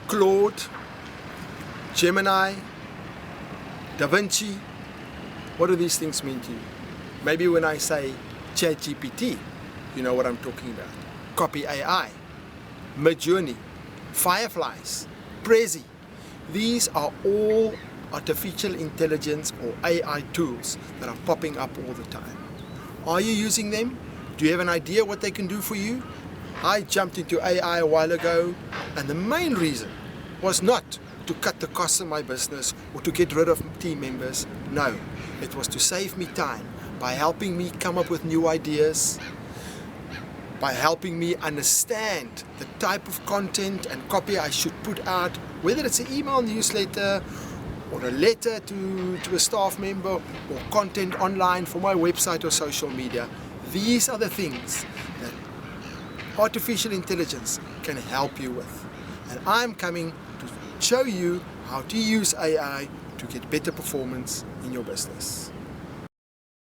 Claude, Gemini, Da Vinci, what do these things mean to you? Maybe when I say ChatGPT, you know what I'm talking about. Copy AI, Midjourney, Fireflies, Prezi. These are all artificial intelligence or AI tools that are popping up all the time. Are you using them? Do you have an idea what they can do for you? I jumped into AI a while ago, and the main reason was not to cut the costs of my business or to get rid of team members. No, it was to save me time by helping me come up with new ideas, by helping me understand the type of content and copy I should put out, whether it's an email newsletter or a letter to a staff member or content online for my website or social media. These are the things that artificial intelligence can help you with. And I'm coming to show you how to use AI to get better performance in your business.